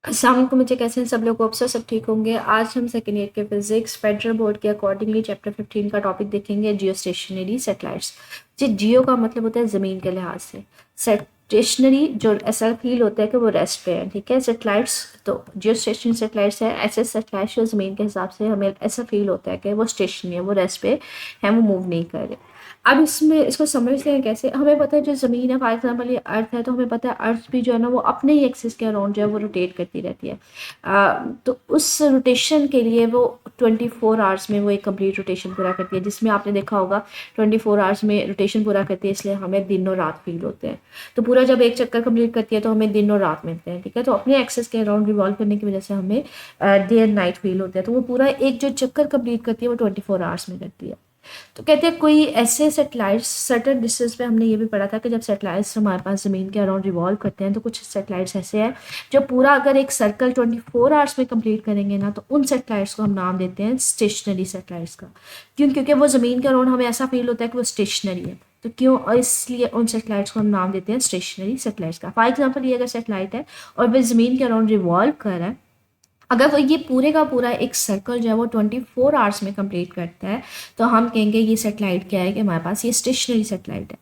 अस्सलाम वालेकुम, मुझे कैसे हैं सब लोग? अफसर सब ठीक होंगे। आज हम सेकेंड ईयर के फिजिक्स फेडरल बोर्ड के अकॉर्डिंगली चैप्टर 15 का टॉपिक देखेंगे, जियो स्टेशनरी सैटेलाइट्स। जी, जियो का मतलब होता है ज़मीन के लिहाज से। स्टेशनरी जो ऐसा फील होता है कि वो रेस्ट पे है, ठीक है। सैटेलाइट्स तो जियो स्टेशनरी सैटेलाइट्स है, ऐसे सैटेलाइट्स जो ज़मीन के हिसाब से हमें ऐसा फील होता है कि वो स्टेशनरी है, वो रेस्ट पे है, वो मूव नहीं कर रहे। अब इसमें इसको समझते हैं कैसे। हमें पता है जो ज़मीन है, फॉर एग्जांपल ये अर्थ है, तो हमें पता है अर्थ भी जो है ना वो अपने ही एक्सिस के अराउंड जो है वो रोटेट करती रहती है। तो उस रोटेशन के लिए वो 24 आवर्स में वो एक कंप्लीट रोटेशन पूरा करती है, जिसमें आपने देखा होगा 24 आवर्स में रोटेशन पूरा करती है, इसलिए हमें दिन और रात फील होते हैं। तो पूरा जब एक चक्कर कंप्लीट करती है तो हमें दिन और रात मिलते हैं, ठीक है। तो अपने एक्सेस के अराउंड रिवॉल्व करने की वजह से हमें डे एंड नाइट फील होते हैं। तो वो पूरा एक जो चक्कर कंप्लीट करती है वो 24 आवर्स में करती है। तो कहते हैं कोई ऐसे सेटेलाइट्स सर्टेन डिस्टेंस पे, हमने ये भी पढ़ा था कि जब सेटेलाइट्स हमारे पास ज़मीन के अराउंड रिवॉल्व करते हैं तो कुछ सेटेलाइट्स ऐसे हैं जो पूरा अगर एक सर्कल 24 आवर्स में कंप्लीट करेंगे ना, तो उन सेटेलाइट्स को हम नाम देते हैं स्टेशनरी सेटेलाइट्स का। क्यों? क्योंकि वो ज़मीन के अराउंड हमें ऐसा फील होता है कि वो स्टेशनरी है। तो क्यों? और इसलिए उन सेटेलाइट्स को हम नाम देते हैं स्टेशनरी सेटेलाइट्स का। फॉर एग्जाम्पल, ये अगर सेटेलाइट है और वह ज़मीन के अराउंड रिवॉल्व कर रहा है, अगर वो ये पूरे का पूरा एक सर्कल जो है वो 24 आवर्स में कंप्लीट करता है, तो हम कहेंगे ये सेटेलाइट क्या है कि हमारे पास ये स्टेशनरी सेटेलाइट है।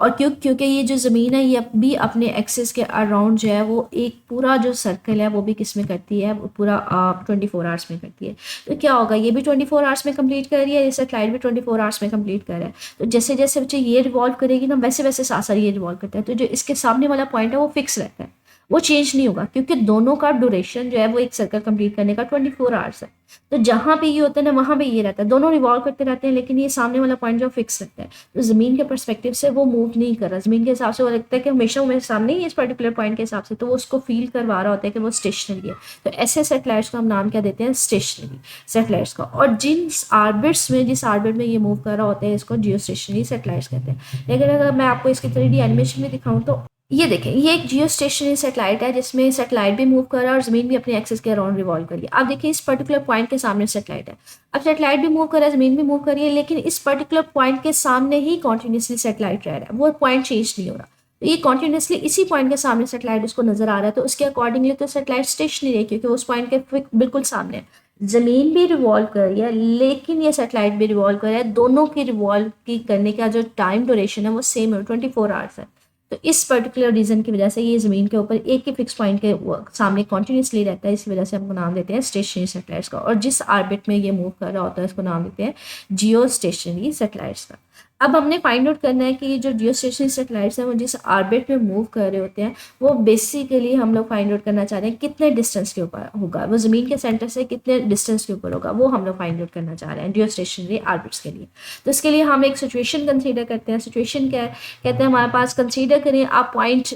और क्योंकि ये जो ज़मीन है ये भी अपने एक्सिस के अराउंड जो है वो एक पूरा जो सर्कल है वो भी किस में करती है, वो पूरा 24 आवर्स में करती है। तो क्या होगा, ये भी 24 आवर्स में कंप्लीट कर रही है, ये सेटेलाइट भी 24 आवर्स में कंप्लीट कर रहा है। तो जैसे जैसे बच्चे ये रिवॉल्व करेगी ना, वैसे वैसे साथ साथ ये रिवॉल्व करता है। तो जो इसके सामने वाला पॉइंट है वो फिक्स रहता है, वो चेंज नहीं होगा, क्योंकि दोनों का ड्यूरेशन जो है वो एक सर्कल कंप्लीट करने का 24 आवर्स है। तो जहाँ पे ये होता है ना वहाँ पे ये रहता है, दोनों रिवॉल्व करते रहते हैं, लेकिन ये सामने वाला पॉइंट जो फिक्स रहता है। तो ज़मीन के परस्पेक्टिव से वो मूव नहीं कर रहा, ज़मीन के हिसाब से वो लगता है कि हमेशा वो मेरे सामने ही इस पर्टिकुलर पॉइंट के हिसाब से, तो वो उसको फील करवा रहा होता है कि वो स्टेशनरी है। तो ऐसे सेटेलाइट्स का हम नाम क्या देते हैं? स्टेशनरी सेटेलाइट्स का। और जिस आर्बिट में ये मूव कर रहा होता है इसको जियो स्टेशनरी सेटेलाइट्स कहते हैं। लेकिन अगर मैं आपको इसकी 3D एनिमेशन में दिखाऊँ तो ये देखें, ये एक जियो स्टेशनरी सेटेलाइट है जिसमें सेटेलाइट भी मूव कर रहा है और ज़मीन भी अपने एक्सिस के अराउंड रिवॉल्व कर रही है। आप देखिए इस पर्टिकुलर पॉइंट के सामने सेटेलाइट है। अब सेटेलाइट भी मूव कर रहा है, ज़मीन भी मूव कर रही है, लेकिन इस पर्टिकुलर पॉइंट के सामने ही कॉन्टिन्यूसली सेटेलाइट रह रहा है, वो पॉइंट चेंज नहीं हो रहा। तो ये कॉन्टिन्यूसली इसी पॉइंट के सामने सेटेलाइट उसको नजर आ रहा है, तो उसके अकॉर्डिंगली तो सेटेलाइट स्टेशनरी है, क्योंकि उस पॉइंट के बिल्कुल सामने है। ज़मीन भी रिवॉल्व कर रही है, लेकिन ये सेटेलाइट भी रिवॉल्व कर रहा है। दोनों की रिवॉल्व की करने का जो टाइम ड्यूरेशन है वो सेम है, 24 आवर्स है। तो इस पर्टिकुलर रीज़न की वजह से ये ज़मीन के ऊपर एक ही फिक्स पॉइंट के सामने कॉन्टिन्यूसली रहता है, इसी वजह से हमको नाम देते हैं स्टेशनरी सेटेलाइट्स का। और जिस आर्बिट में ये मूव कर रहा होता है उसको नाम देते हैं जियो स्टेशनरी सेटेलाइट्स का। अब हमने फाइंड आउट करना है कि ये जो जियो स्टेशनरी सेटेलाइट्स हैं वो जिस आर्बिट में मूव कर रहे होते हैं, वो बेसिकली हम लोग फाइंड आउट करना चाह रहे हैं कितने डिस्टेंस के ऊपर होगा, वो ज़मीन के सेंटर से कितने डिस्टेंस के ऊपर होगा, वो हम लोग फाइंड आउट करना चाह रहे हैं जियो स्टेशनरी आर्बिट्स के लिए। तो इसके लिए हम एक सिचुएशन कंसीडर करते हैं। सिचुएशन क्या है? कहते हैं हमारे पास कंसीडर करें आप पॉइंट।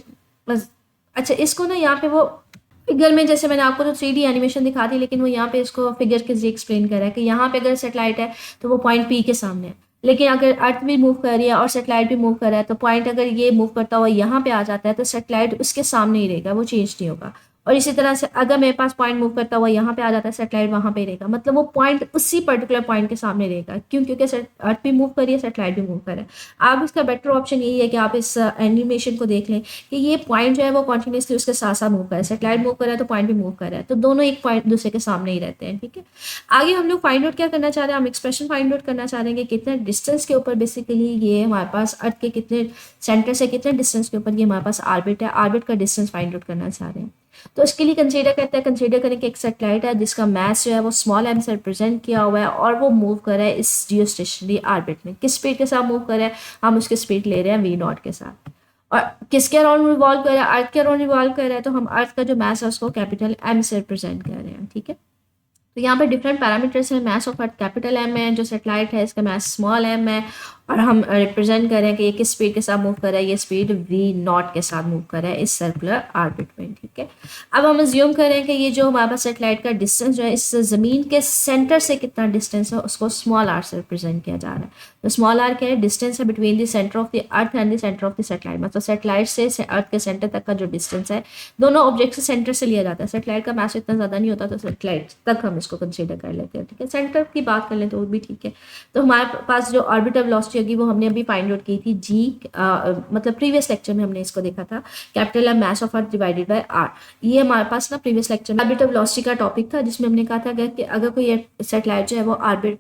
अच्छा, इसको ना यहाँ पे वो फिगर में, जैसे मैंने आपको तो 3D एनिमेशन दिखा दी, लेकिन वो यहाँ पे इसको फिगर के जरिए एक्सप्लेन कर रहा है कि यहाँ पे अगर सेटेलाइट है तो वो पॉइंट पी के सामने है। लेकिन अगर अर्थ भी मूव कर रही है और सेटेलाइट भी मूव कर रहा है, तो पॉइंट अगर ये मूव करता हुआ यहाँ पे आ जाता है तो सेटेलाइट उसके सामने ही रहेगा, वो चेंज नहीं होगा। और इसी तरह से अगर मेरे पास पॉइंट मूव करता हुआ यहाँ पे आ जाता है, सेटेलाइट वहाँ पे रहेगा, मतलब वो पॉइंट उसी पर्टिकुलर पॉइंट के सामने रहेगा। क्यों? क्योंकि अर्थ भी मूव कर रही है, सेटेलाइट भी मूव कर रहा है। आप इसका बेटर ऑप्शन यही है कि आप इस एनिमेशन को देख लें कि ये पॉइंट जो है वो कॉन्टिन्यूसली उसके साथ साथ मूव कर रहा है, सेटेलाइट मूव कर रहा है तो पॉइंट भी मूव कर रहा है, तो दोनों एक पॉइंट दूसरे के सामने ही रहते हैं, ठीक है। आगे हम लोग फाइंड आउट क्या करना चाह रहे हैं? हम एक्सप्रेशन फाइंड आउट करना चाह रहे हैं कि कितने डिस्टेंस के ऊपर बेसिकली ये हमारे पास अर्थ के कितने सेंटर से कितने डिस्टेंस के ऊपर ये हमारे पास आर्बिट है, आर्बिट का डिस्टेंस फाइंड आउट करना चाह रहे हैं। तो इसके लिए कंसीडर करें कि एक सेटेलाइट है जिसका मास जो है वो स्मॉल एम से रिप्रेजेंट किया हुआ है और वो मूव कर रहा है इस जियो स्टेशनरी आर्बिट में। किस स्पीड के साथ मूव कर रहा है? हम उसकी स्पीड ले रहे हैं v0 के साथ। और किसके अराउंड रिवॉल्व कर रहा है? अर्थ के अराउंड रिवॉल्व कर रहा है, तो हम अर्थ का जो मास है उसको कैपिटल एम से रिप्रेजेंट कर रहे हैं, ठीक है। तो यहाँ पे डिफरेंट पैरामीटर्स हैं। Mass of Earth capital M है, जो सेटेलाइट है इसका मास स्मॉल एम है, और हम रिप्रेजेंट कर रहे हैं कि ये किस स्पीड के साथ मूव कर रहा है, ये स्पीड v0 के साथ मूव कर रहा है इस सर्कुलर आर्बिट में, ठीक है। अब हम अज्यूम करें कि ये जो हमारे पास सेटेलाइट का डिस्टेंस जो है इस ज़मीन के सेंटर से कितना डिस्टेंस है उसको स्मॉल आर से रिप्रेजेंट किया जा रहा है। तो स्मॉल आर क्या है? डिस्टेंस है between the centre of the earth and the centre of the satellite, मतलब सेटेलाइट से अर्थ के सेंटर तक का जो डिस्टेंस है, दोनों ऑब्जेक्ट से सेंटर से लिया जाता है। सेटेलाइट का मास इतना ज़्यादा नहीं होता, तो सेटेलाइट तक हम इसको कंसीडर कर लेते हैं, ठीक है। सेंटर की बात कर लें तो वो भी ठीक है। तो हमारे पास जो ऑर्बिटल वेलोसिटी वेलोसिटी होगी वो हमने अभी फाइंड आउट की थी, जी मतलब प्रीवियस लेक्चर में हमने इसको देखा था, कैपिटल है mass of Earth divided by R. ये हमारे पास ना प्रीवियस लेक्चर में ऑर्बिटल वेलोसिटी का टॉपिक था, जिसमें हमने कहा था कि अगर कोई सैटेलाइट जो है वो ऑर्बिट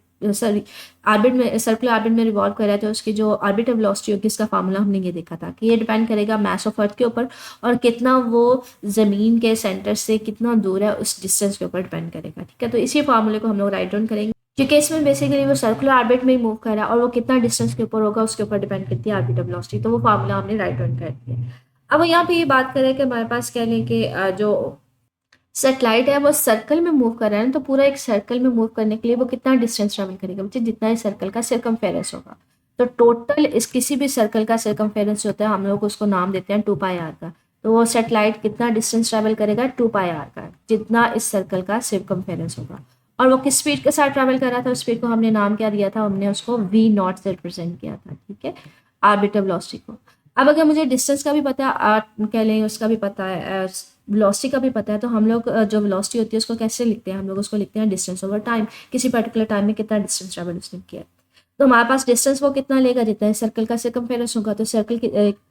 में सर्कुलर ऑर्बिट में रिवॉल्व कर रहा है तो उसकी जो ऑर्बिटल वेलोसिटी होगी इसका फार्मूला हमने ये देखा था कि ये डिपेंड करेगा मास ऑफ अर्थ के ऊपर और कितना वो ज़मीन के सेंटर से कितना दूर है उस डिस्टेंस के ऊपर डिपेंड करेगा। ठीक है, तो इसी फार्मूले को हम लोग राइट डाउन करेंगे, क्योंकि इसमें बेसिकली वो सर्कुलर ऑर्बिट में ही मूव कर रहा है और वो कितना डिस्टेंस के ऊपर होगा उसके ऊपर डिपेंड करती है ऑर्बिटल वेलोसिटी, तो वो फार्मूला हमने राइट डाउन कर दिया। अब यहाँ पे ये बात करें कि हमारे पास कह लें कि जो सेटेलाइट है वो सर्कल में मूव कर रहा है ना, तो पूरा एक सर्कल में मूव करने के लिए वो कितना डिस्टेंस ट्रेवल करेगा बच्चे, जितना इस सर्कल का सर्कमफेरेंस होगा। तो टोटल इस किसी भी सर्कल का सर्कमफेरेंस होता है, हम लोग उसको नाम देते हैं 2πr का। तो वो सेटेलाइट कितना डिस्टेंस ट्रेवल करेगा 2πr का, जितना इस सर्कल का सर्कमफेरेंस होगा। और वो किस स्पीड के साथ ट्रैवल कर रहा था, उस स्पीड को हमने नाम क्या दिया था, हमने उसको v0 से रिप्रेजेंट किया था। ठीक है, ऑर्बिटल वेलोसिटी को। अब अगर मुझे डिस्टेंस का भी पता है, कह लें उसका भी पता है, वेलोसिटी का भी पता है, तो हम लोग जो वेलोसिटी होती है उसको कैसे लिखते हैं, हम लोग उसको लिखते हैं डिस्टेंस ओवर टाइम, किसी पर्टिकुलर टाइम में कितना डिस्टेंस ट्रैवल उसने किया। तो हमारे पास डिस्टेंस वो कितना लेगा, जितना सर्कल का सर्कमफेरेंस होगा, तो सर्कल की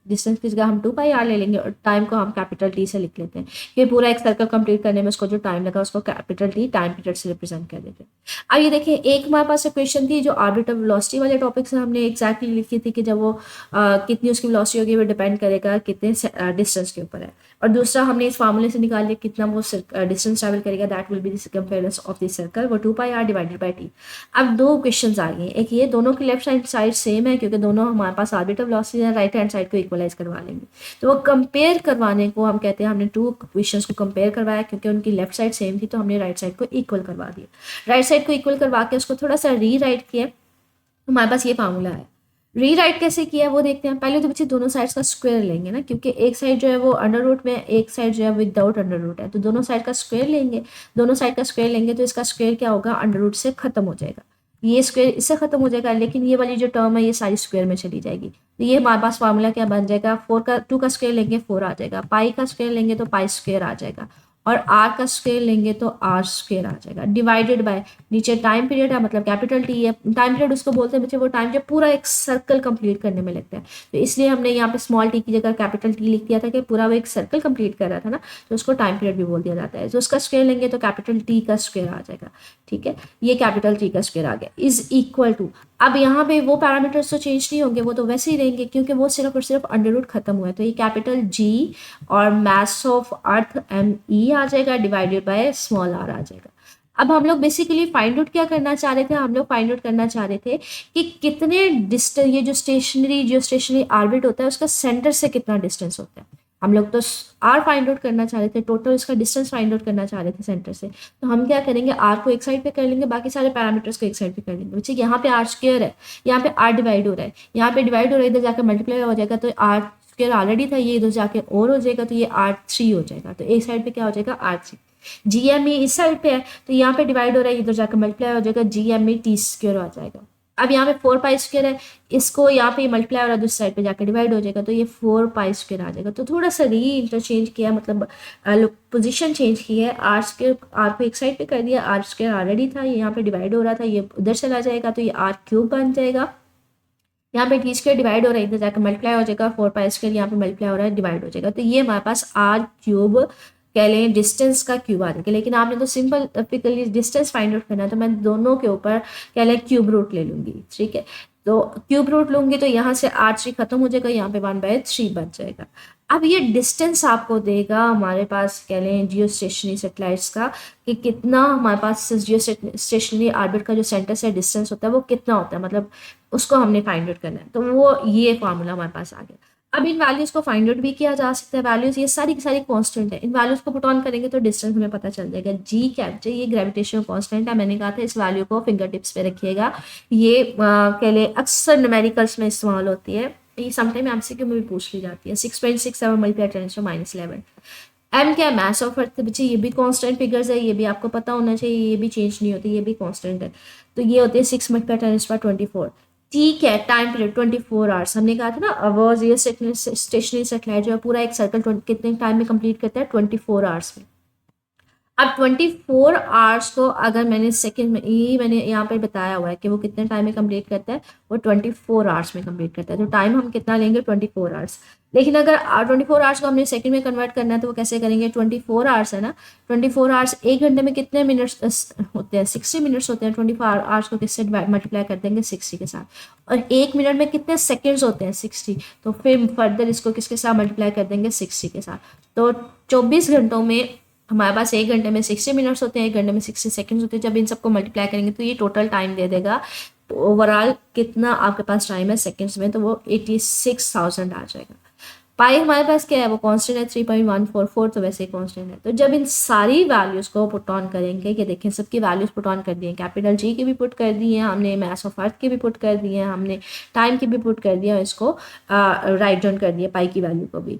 डिस्टेंस की जगह हम 2πr ले लेंगे और टाइम को हम कैपिटल टी से लिख लेते हैं। ये पूरा एक सर्कल कंप्लीट करने में उसको जो टाइम लगा उसको कैपिटल टी टाइम पीरियड से रिप्रेजेंट कर देते हैं। अब ये देखिए, एक हमारे पास क्वेश्चन थी जो ऑर्बिटल वेलोसिटी वाले टॉपिक से हमने एग्जैक्टली लिखी थी कि जब वो कितनी उसकी वेलोसिटी होगी वो डिपेंड करेगा कितने डिस्टेंस के ऊपर है, और दूसरा हमने इस फार्मूले से निकाल लिया कितना वो डिस्टेंस ट्रैवल करेगा, that will be the circumference of the circle, वो 2πr डिवाइडेड बाय टी। अब दो क्वेश्चंस आ गए, एक ये दोनों की लेफ्ट साइड सेम है क्योंकि दोनों हमारे पास ऑर्बिटल वेलोसिटी है, राइट हैंड साइड को इक्वलाइज करवा लेंगे। तो वो कंपेयर करवाने को हम कहते हैं, हमने टू क्वेश्चंस को कंपेयर करवाया क्योंकि उनकी लेफ्ट साइड सेम थी, तो हमने राइट साइड को इक्वल करवा दिया। राइट साइड को इक्वल करवा के उसको थोड़ा सा रीराइट किया, हमारे पास ये फार्मूला है। रीराइट कैसे किया वो देखते हैं। पहले तो बच्चे दोनों साइड्स का स्क्वायर लेंगे ना, क्योंकि एक साइड जो है वो अंडर रूट में, एक साइड जो है विदाउट अंडर रूट है, तो दोनों साइड का स्क्वायर लेंगे। दोनों साइड का स्क्वायर लेंगे तो इसका स्क्वायर क्या होगा, अंडर रूट से खत्म हो जाएगा, ये स्क्वायर इससे खत्म हो जाएगा, लेकिन ये वाली जो टर्म है ये सारी स्क्वायर में चली जाएगी। तो ये हमारे पास फार्मूला क्या बन जाएगा, 2 का स्क्वायर लेंगे 4 आ जाएगा, पाई का स्क्वायर लेंगे तो पाई स्क्वायर आ जाएगा, और आर का स्क्वायर लेंगे तो आर स्क्वायर आ जाएगा, डिवाइडेड बाय नीचे टाइम पीरियड है मतलब कैपिटल टी है। टाइम पीरियड उसको बोलते हैं बच्चे वो टाइम जब पूरा एक सर्कल कंप्लीट करने में लगता है, तो इसलिए हमने यहाँ पे स्मॉल टी की जगह कैपिटल टी लिख दिया था कि पूरा वो एक सर्कल कंप्लीट कर रहा था ना, तो उसको टाइम पीरियड भी बोल दिया जाता है। तो उसका स्क्वायर लेंगे तो कैपिटल टी का स्क्वायर आ जाएगा। ठीक है, ये कैपिटल टी का स्क्वायर आ गया इज इक्वल टू, अब यहाँ पे वो पैरामीटर्स तो चेंज नहीं होंगे, वो तो वैसे ही रहेंगे क्योंकि वो सिर्फ और सिर्फ अंडर रूट खत्म हुआ है, तो ये कैपिटल जी और मास ऑफ अर्थ ME आ जाएगा डिवाइडेड बाय स्मॉल r आ जाएगा। अब हम लोग बेसिकली फाइंड आउट क्या करना चाह रहे थे, हम लोग फाइंड आउट करना चाह रहे थे कि कितने डिस्टेंस, ये जो स्टेशनरी ऑर्बिट होता है उसका सेंटर से कितना डिस्टेंस होता है। हम लोग तो आर फाइंड आउट करना चाह रहे थे, टोटल इसका डिस्टेंस फाइंड आउट करना चाह रहे थे सेंटर से, तो हम क्या करेंगे, आर को एक साइड पे कर लेंगे, बाकी सारे पैरामीटर्स को एक साइड पे कर लेंगे। बच्चे यहाँ पे आर स्क्वायर है, यहाँ पे आर डिवाइड हो रहा है, यहाँ पे डिवाइड हो रहा है, इधर जाकर मल्टीप्लाई हो जाएगा तो आर स्क्वायर ऑलरेडी था, ये इधर जाके और हो जाएगा तो ये R3 हो जाएगा, तो एक साइड पे क्या हो जाएगा R3। GME इस साइड पे है तो यहाँ पे डिवाइड हो रहा है, इधर जाकर मल्टीप्लाई हो जाएगा, GME T स्क्वायर हो जाएगा। अब यहाँ पे 4π स्क्वायर है, इसको यहाँ पे मल्टीप्लाई हो रहा है, दूसरी साइड पे जाकर डिवाइड हो जाएगा तो ये 4π स्क्वायर आ जाएगा। तो थोड़ा सा री इंटरचेंज किया, मतलब पोजीशन चेंज की है, आर स्क्वायर आर को एक साइड पे कर दिया, आर स्क्वायर ऑलरेडी था, ये यहाँ पे डिवाइड हो रहा था, ये उधर चला जाएगा तो ये R³ बन जाएगा। यहाँ पे टी स्क्वायर डिवाइड हो रहा है, इधर जाकर मल्टीप्लाई हो जाएगा, 4π स्क्वायर यहाँ पे मल्टीप्लाई हो रहा है, डिवाइड हो जाएगा, तो ये हमारे पास R³ कह लें डिस्टेंस का क्यूब आ जाएगा। लेकिन आपने तो simple typically distance find out करना है, तो मैं दोनों के ऊपर कह लें क्यूब रूट ले लूंगी। ठीक है, तो क्यूब रूट लूंगी तो यहाँ से R3 खत्म हो जाएगा, यहाँ पे 1/3 बच जाएगा। अब ये डिस्टेंस आपको देगा हमारे पास कह लें जियो स्टेशनरी सेटेलाइट्स का, कि कितना हमारे पास जियो स्टेशनरी ऑर्बिट का जो सेंटर से डिस्टेंस होता है वो कितना होता है, मतलब उसको हमने फाइंड आउट करना है। तो वो ये फार्मूला हमारे पास आ गया। अब इन वैल्यूज को फाइंड आउट भी किया जा सकता है, वैल्यूज ये सारी की सारी कांस्टेंट है, इन वैल्यूज को पुट ऑन करेंगे तो डिस्टेंस हमें पता चल जाएगा। जी क्या है, ये ग्रेविटेशनल कांस्टेंट है, मैंने कहा था इस वैल्यू को फिंगर टिप्स पे रखिएगा, ये कह ले अक्सर न्यूमेरिकल्स में इस्तेमाल होती है, ये समटाइम एमसीक्यू में भी पूछ ली जाती है। 6.67 मल्टीप्लाई 10⁻11। एम क्या है, मास ऑफ अर्थ। बच्चे ये भी कांस्टेंट फिगर्स है, ये भी आपको पता होना चाहिए, ये भी चेंज नहीं होती, ये भी कांस्टेंट है, तो ये होते हैं 6 मल्टीप्लाई 10⁻24। ठीक है, टाइम पीरियड 24 आवर्स, हमने कहा था ना अब ये स्टेशनरी सेटेलाइट जो है पूरा एक सर्कल कितने टाइम में कंप्लीट करता है, 24 आवर्स में। अब 24 आवर्स को अगर मैंने सेकंड में, ये मैंने यहाँ पे बताया हुआ है कि वो कितने टाइम में कंप्लीट करता है, वो 24 आवर्स में कंप्लीट करता है। तो टाइम हम कितना लेंगे, 24 आवर्स। लेकिन अगर 24 आवर्स को हमने सेकंड में कन्वर्ट करना है तो वो कैसे करेंगे, 24 आवर्स है ना, 24 आवर्स 1 घंटे में कितने मिनट्स होते हैं, 60 मिनट्स होते हैं। 24 आवर्स को किससे मल्टीप्लाई कर देंगे, 60 के साथ। और 1 मिनट में कितने सेकेंड्स होते हैं, 60। तो फिर फर्दर इसको किसके साथ मल्टीप्लाई कर देंगे, 60 के साथ। तो 24 घंटों में हमारे पास 1 घंटे में 60 मिनट्स होते हैं, 1 घंटे में 60 सेकेंड्स होते हैं। जब इन सबको मल्टीप्लाई करेंगे तो ये टोटल टाइम दे देगा। तो ओवरऑल कितना आपके पास टाइम है सेकेंड्स में, तो वो 86,000 आ जाएगा। पाई हमारे पास क्या है, वो कांस्टेंट है 3.144, तो वैसे ही कांस्टेंट है। तो जब इन सारी वैल्यूज़ को पुट ऑन करेंगे, कि देखें सबकी वैल्यूज़ पुट ऑन कर दी हैं, कैपिटल जी की भी पुट कर दी है हमने, मास ऑफ अर्थ की भी पुट कर दी है हमने, टाइम की भी पुट कर दिया, इसको राइट डाउन कर दिया पाई की वैल्यू को भी।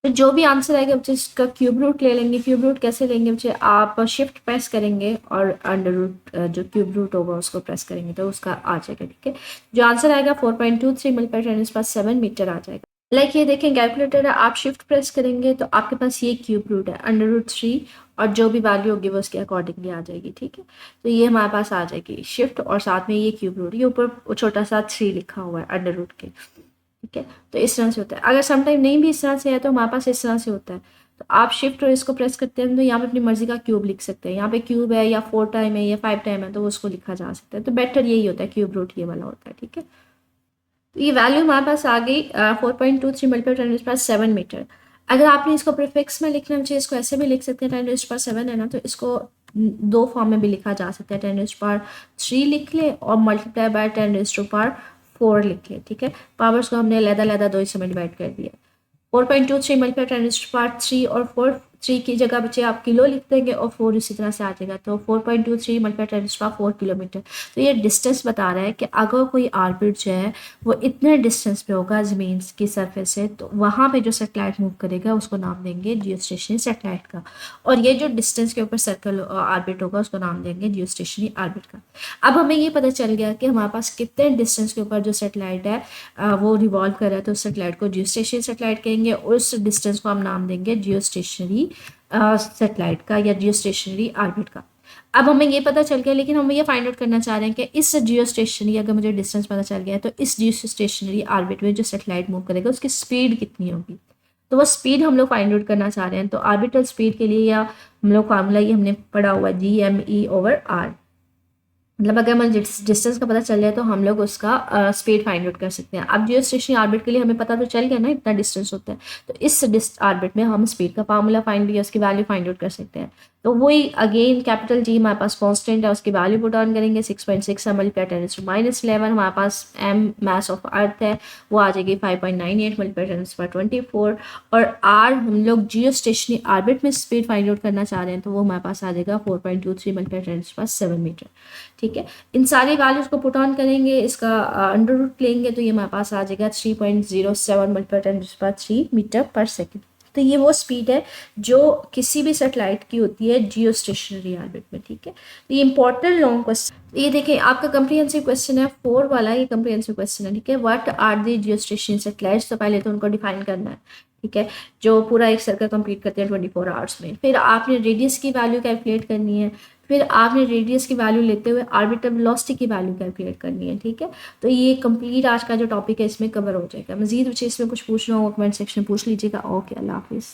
तो जो भी आंसर आएगा बच्चे इसका क्यूब रूट ले लेंगे। क्यूब रूट कैसे लेंगे बच्चे, आप शिफ्ट प्रेस करेंगे और अंडर रूट जो क्यूब रूट होगा उसको प्रेस करेंगे तो उसका आ जाएगा। ठीक है, जो आंसर आएगा 4.23 मल्टीप्लाई 10⁻7 मीटर आ जाएगा। लाइक ये देखें कैलकुलेटर है, आप शिफ्ट प्रेस करेंगे तो आपके पास ये क्यूब रूट है √3, और जो भी वैल्यू होगी वो उसके अकॉर्डिंगली आ जाएगी। ठीक है, तो ये हमारे पास आ जाएगी शिफ्ट और साथ में ये क्यूब रूट, ये ऊपर छोटा सा 3 लिखा हुआ है अंडर रूट के। ठीक है, तो इस तरह से होता है। अगर समटाइम नहीं भी इस तरह से है तो हमारे पास इस तरह से होता है। तो आप शिफ्ट और इसको प्रेस करते हैं तो यहाँ पे अपनी मर्जी का क्यूब लिख सकते हैं। यहाँ पे क्यूब है या 4 टाइम है या 5 टाइम है तो उसको लिखा जा सकता है। तो बेटर यही होता है, क्यूब रूट ये वाला होता है। ठीक है, तो ये वैल्यू हमारे पास आ गई 4.23 मल्टीप्लाई 10⁻7 मीटर। अगर आपने इसको प्रीफिक्स में लिखना चाहिए, इसको ऐसे भी लिख सकते हैं, 10⁻7 है ना, तो इसको दो फॉर्म में भी लिखा जा सकता है। 10⁻3 लिख ले और मल्टीप्लाई बाय 10⁻4 लिख ले। ठीक है, पावर्स को हमने अलग-अलग दो हिस्सों में डिवाइड कर दिया। 4.23 मल्टीप्लाई 10⁻3 और 3 की जगह बच्चे आप किलो लिख देंगे और 4 इसी तरह से आ जाएगा। तो 4.23 मल्टीप्लाई 10⁻4 किलोमीटर। तो ये डिस्टेंस बता रहा है कि अगर कोई ऑर्बिट जो है वो इतने डिस्टेंस पे होगा ज़मीन की सरफेस से, तो वहाँ पे जो सैटेलाइट मूव करेगा उसको नाम देंगे जियोस्टेशनरी सैटेलाइट का। और ये जो डिस्टेंस के ऊपर सर्कल ऑर्बिट होगा उसको नाम देंगे जियोस्टेशनरी ऑर्बिट का। अब हमें ये पता चल गया कि हमारे पास कितने डिस्टेंस के ऊपर जो सैटेलाइट है वो रिवॉल्व कर रहा है, तो उस सैटेलाइट को जियोस्टेशनरी सैटेलाइट कहेंगे। उस डिस्टेंस को हम नाम देंगे जियोस्टेशनरी सैटेलाइट का या जियोस्टेशनरी ऑर्बिट का। अब हमें ये पता चल गया, लेकिन हम ये फाइंड आउट करना चाह रहे हैं कि इस जियोस्टेशनरी, अगर मुझे डिस्टेंस पता चल गया है तो इस जियोस्टेशनरी ऑर्बिट में जो सैटेलाइट मूव करेगा उसकी स्पीड कितनी होगी। तो वो स्पीड हम लोग फाइंड आउट करना चाह रहे हैं। तो ऑर्बिटल स्पीड के लिए या हम लोग फार्मूला ये हमने पढ़ा हुआ है GME/R। मतलब अगर हमें डिस्टेंस का पता चल जाए तो हम लोग उसका स्पीड फाइंड आउट कर सकते हैं। अब जियोस्टेशनरी ऑर्बिट के लिए हमें पता तो चल गया ना इतना डिस्टेंस होता है, तो इस ऑर्बिट में हम स्पीड का फार्मूला फाइंड या उसकी वैल्यू फाइंड आउट कर सकते हैं। तो वही अगेन कैपिटल जी हमारे पास कॉन्स्टेंट है, उसकी वैल्यू पुट ऑन करेंगे 6.6 मल्टीप्लाई 10⁻11। हमारे पास m मास ऑफ अर्थ है वो आ जाएगी 5.98 मल्टीप्लाई 10⁻24। और r हम लोग जियोस्टेशनरी ऑर्बिट में स्पीड फाइंड आउट करना चाह रहे हैं तो वो हमारे पास आ जाएगा 4.23 मल्टीप्लाई 10⁻7 मीटर। ठीक है, इन सारी वैल्यूज़ को पुट ऑन करेंगे, इसका अंडर रूट लेंगे तो ये हमारे पास आ जाएगा 3.07 मल्टीप्लाई 10⁻3 मीटर पर सेकेंड। तो ये वो स्पीड है जो किसी भी सैटेलाइट की होती है जियोस्टेशनरी ऑर्बिट में। ठीक है, तो ये इंपॉर्टेंट लॉन्ग क्वेश्चन, ये देखिए आपका कंप्रीहेंसिव क्वेश्चन है 4 वाला, ये कंप्रीहेंसिव क्वेश्चन है। ठीक है, what are the geostationary satellites, तो पहले तो उनको डिफाइन करना है। ठीक है, जो पूरा एक सर्कल कंप्लीट करते हैं 24 आवर्स में। फिर आपने रेडियस की वैल्यू कैलकुलेट करनी है, फिर आपने रेडियस की वैल्यू लेते हुए ऑर्बिटल वेलोसिटी की वैल्यू कैलकुलेट करनी है। ठीक है, तो ये कंप्लीट आज का जो टॉपिक है इसमें कवर हो जाएगा। मजीद बच्चे इसमें कुछ पूछना हो कमेंट सेक्शन में पूछ लीजिएगा। ओके, अल्लाह हाफिज़।